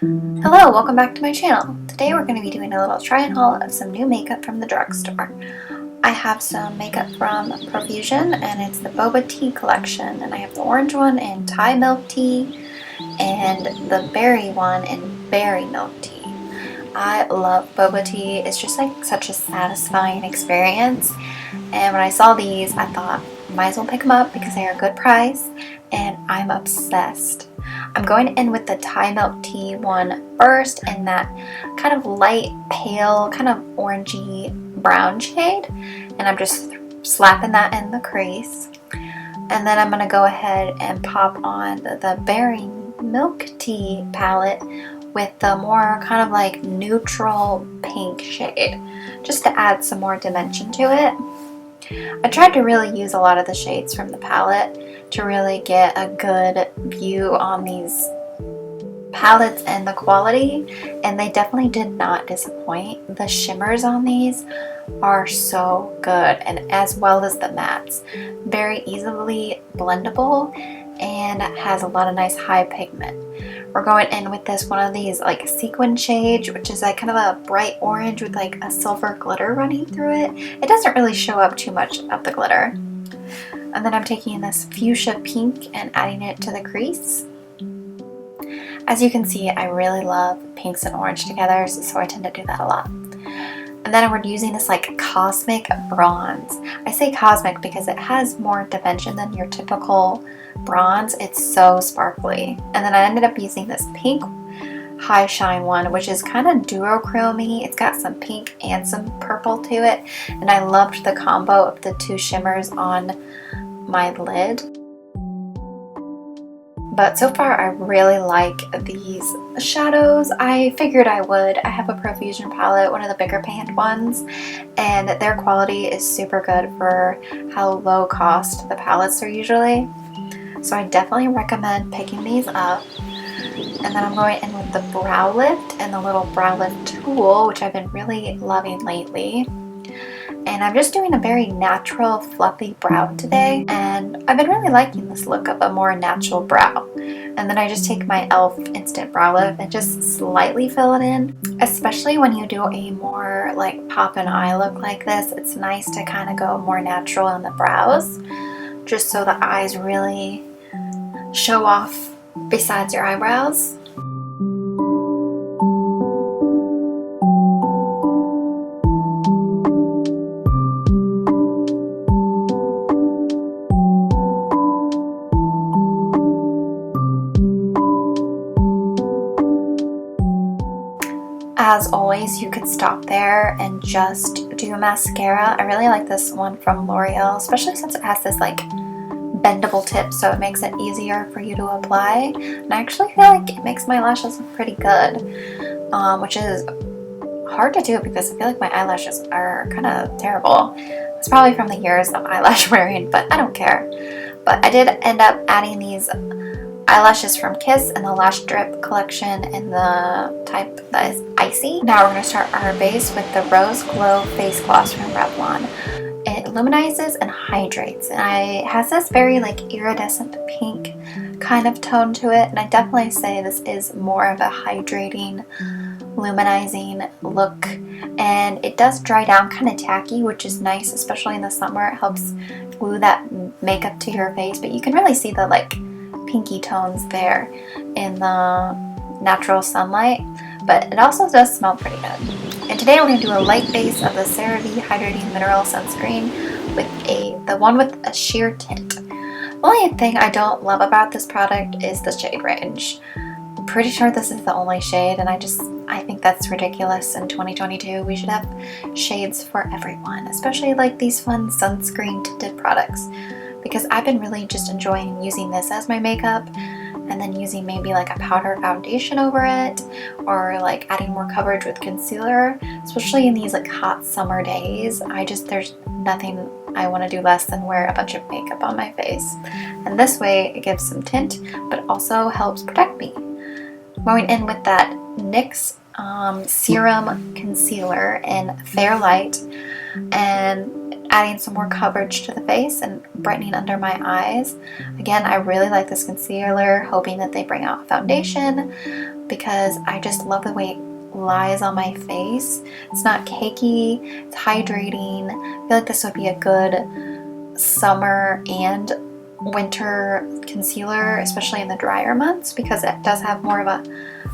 Hello, welcome back to my channel. Today we're going to be doing a little try and haul of some new makeup from the drugstore. I have some makeup from Profusion and it's the Boba tea collection, and I have the orange one in Thai milk tea and the berry one in berry milk tea. I love boba tea. It's just like such a satisfying experience, and when I saw these I thought might as well pick them up because they are a good price and I'm obsessed. I'm going in with the Thai milk tea one first in that kind of light pale kind of orangey brown shade, and I'm just slapping that in the crease. And then I'm going to go ahead and pop on the berry milk tea palette with the more kind of like neutral pink shade, just to add some more dimension to it. I tried to really use a lot of the shades from the palette to really get a good view on these palettes and the quality, and they definitely did not disappoint. The shimmers on these are so good, and as well as the mattes. Very easily blendable and has a lot of nice high pigment. We're going in with this one of these like sequin shades, which is like kind of a bright orange with like a silver glitter running through it. It doesn't really show up too much of the glitter. And then I'm taking this fuchsia pink and adding it to the crease. As you can see, I really love pinks and orange together, so I tend to do that a lot. And then we're using this like cosmic bronze. I say cosmic because it has more dimension than your typical bronze. It's so sparkly. And then I ended up using this pink high shine one, which is kind of duochromy. It's got some pink and some purple to it, and I loved the combo of the two shimmers on my lid. But so far I really like these shadows. I figured I would. I have a Profusion palette, one of the bigger panned ones, and their quality is super good for how low cost the palettes are usually. So I definitely recommend picking these up. And then I'm going in with the brow lift and the little brow lift tool, which I've been really loving lately. And I'm just doing a very natural fluffy brow today, and I've been really liking this look of a more natural brow. And then I just take my e.l.f. instant brow lift and just slightly fill it in. Especially when you do a more like pop and eye look like this, it's nice to kind of go more natural in the brows, just so the eyes really show off besides your eyebrows. As always, you could stop there and just do mascara. I really like this one from L'Oreal, especially since it has this like bendable tip, so it makes it easier for you to apply. And I actually feel like it makes my lashes look pretty good, which is hard to do because I feel like my eyelashes are kind of terrible. It's probably from the years of eyelash wearing, but I don't care. But I did end up adding these eyelashes from Kiss in the Lash Drip collection in the type that is icy. Now we're going to start our base with the Rose Glow Face Gloss from Revlon. It illuminizes and hydrates, and it has this very like iridescent pink kind of tone to it, and I definitely say this is more of a hydrating, luminizing look, and it does dry down kind of tacky, which is nice, especially in the summer. It helps glue that makeup to your face, but you can really see the like pinky tones there in the natural sunlight, but it also does smell pretty good. And today we're going to do a light base of the CeraVe Hydrating Mineral Sunscreen with the one with a sheer tint. The only thing I don't love about this product is the shade range. I'm pretty sure this is the only shade, and I think that's ridiculous. In 2022 we should have shades for everyone, especially like these fun sunscreen tinted products, because I've been really just enjoying using this as my makeup and then using maybe like a powder foundation over it, or like adding more coverage with concealer, especially in these like hot summer days. There's nothing I want to do less than wear a bunch of makeup on my face. And this way it gives some tint but also helps protect me. Going in with that NYX Serum Concealer in Fair Light, and adding some more coverage to the face and brightening under my eyes. Again, I really like this concealer, hoping that they bring out foundation because I just love the way it lies on my face. It's not cakey, it's hydrating. I feel like this would be a good summer and winter concealer, especially in the drier months, because it does have more of a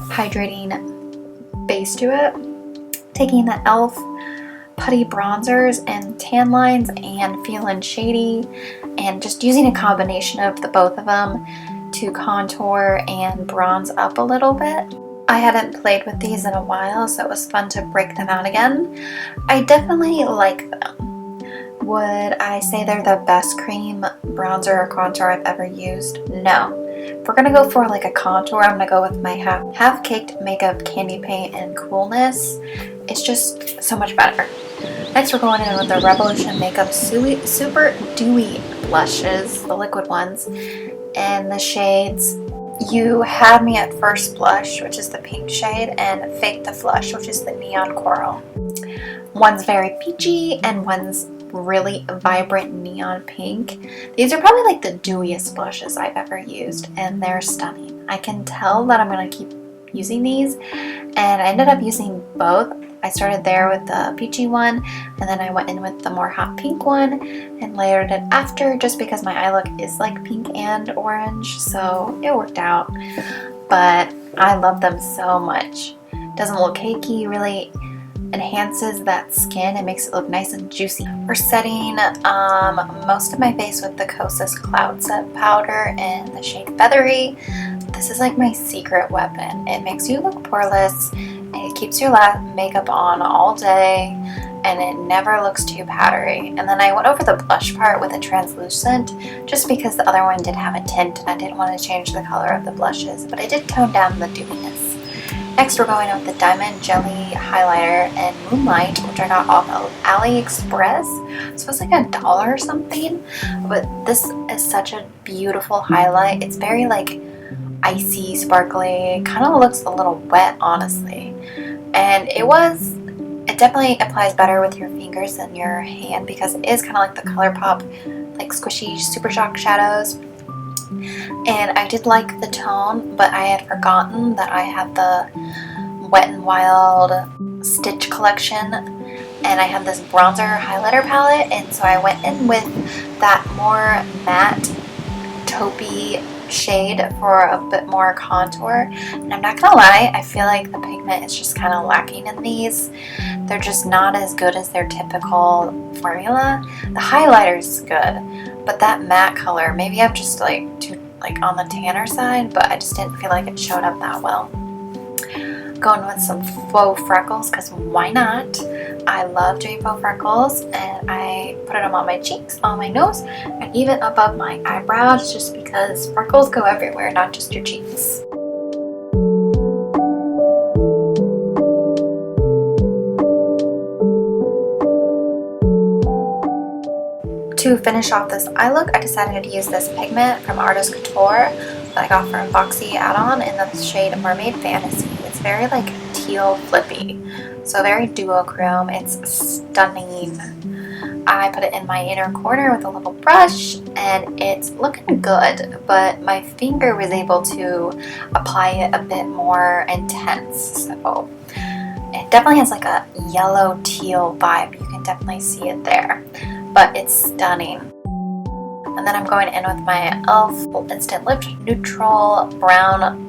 hydrating base to it. Taking the e.l.f. putty bronzers and tan lines and Feelin Shady, and just using a combination of the both of them to contour and bronze up a little bit. I hadn't played with these in a while, so it was fun to break them out again. I definitely like them. Would I say they're the best cream bronzer or contour I've ever used? No. If we're gonna go for like a contour, I'm gonna go with my half-caked makeup candy paint and coolness. It's just so much better. Next, we're going in with the Revolution Makeup Super Dewy blushes, the liquid ones, and the shades You Had Me at First Blush, which is the pink shade, and Fake the Flush, which is the neon coral. One's very peachy and one's really vibrant neon pink. These are probably like the dewiest blushes I've ever used, and they're stunning. I can tell that I'm going to keep using these, and I ended up using both. I started there with the peachy one, and then I went in with the more hot pink one and layered it after, just because my eye look is like pink and orange, so it worked out. But I love them so much. It doesn't look cakey, really enhances that skin and makes it look nice and juicy. We're setting most of my face with the Kosas Cloud Set powder in the shade Feathery. This is like my secret weapon. It makes you look poreless, and it keeps your makeup on all day, and it never looks too powdery. And then I went over the blush part with a translucent, just because the other one did have a tint and I didn't want to change the color of the blushes, but I did tone down the dewiness. Next, we're going with the Diamond Jelly Highlighter and Moonlight, which I got off of AliExpress. So it was like $1 or something, but this is such a beautiful highlight. It's very like icy, sparkly, kind of looks a little wet, honestly. And it definitely applies better with your fingers than your hand, because it is kind of like the ColourPop, like squishy Super Shock shadows. And I did like the tone, but I had forgotten that I had the Wet n Wild Stitch collection, and I had this bronzer highlighter palette, and so I went in with that more matte taupey shade for a bit more contour. And I'm not gonna lie, I feel like the pigment is just kind of lacking in these. They're just not as good as their typical formula. The highlighter's good, but that matte color, maybe I'm just like too on the tanner side, but I just didn't feel like it showed up that well. Going with some faux freckles, because why not? I love doing faux freckles, and I put them on my cheeks, on my nose, and even above my eyebrows, just because freckles go everywhere, not just your cheeks. To finish off this eye look, I decided to use this pigment from Artist Couture that I got from Boxy Add-On in the shade Mermaid Fantasy. It's very like teal flippy, so very duochrome. It's stunning. I put it in my inner corner with a little brush, and it's looking good, but my finger was able to apply it a bit more intense, so it definitely has like a yellow teal vibe. You can definitely see it there, but it's stunning. And then I'm going in with my e.l.f. Instant Lip Neutral Brown.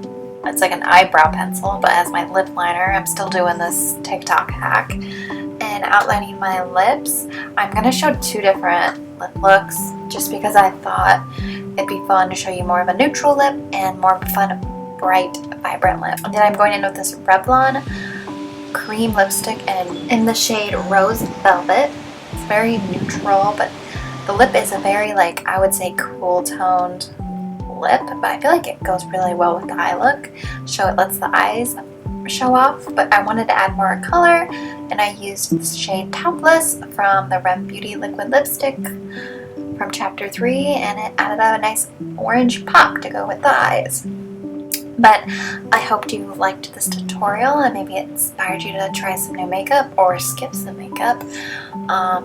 It's like an eyebrow pencil, but as my lip liner. I'm still doing this TikTok hack and outlining my lips. I'm going to show two different lip looks just because I thought it'd be fun to show you more of a neutral lip and more of a fun, bright, vibrant lip. And then I'm going in with this Revlon cream lipstick and in the shade Rose Velvet. It's very neutral, but the lip is a very, like, I would say cool toned lip, but I feel like it goes really well with the eye look. So it lets the eyes show off, but I wanted to add more color, and I used this shade Topless from the Rem Beauty Liquid Lipstick from Chapter 3, and it added a nice orange pop to go with the eyes. But I hoped you liked this tutorial and maybe it inspired you to try some new makeup or skip some makeup.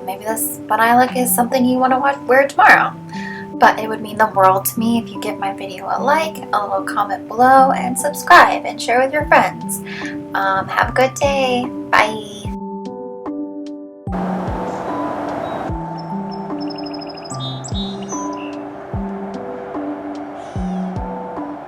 Maybe this what I look is something you want to wear tomorrow. But it would mean the world to me if you give my video a like, a little comment below, and subscribe and share with your friends. Have a good day. Bye.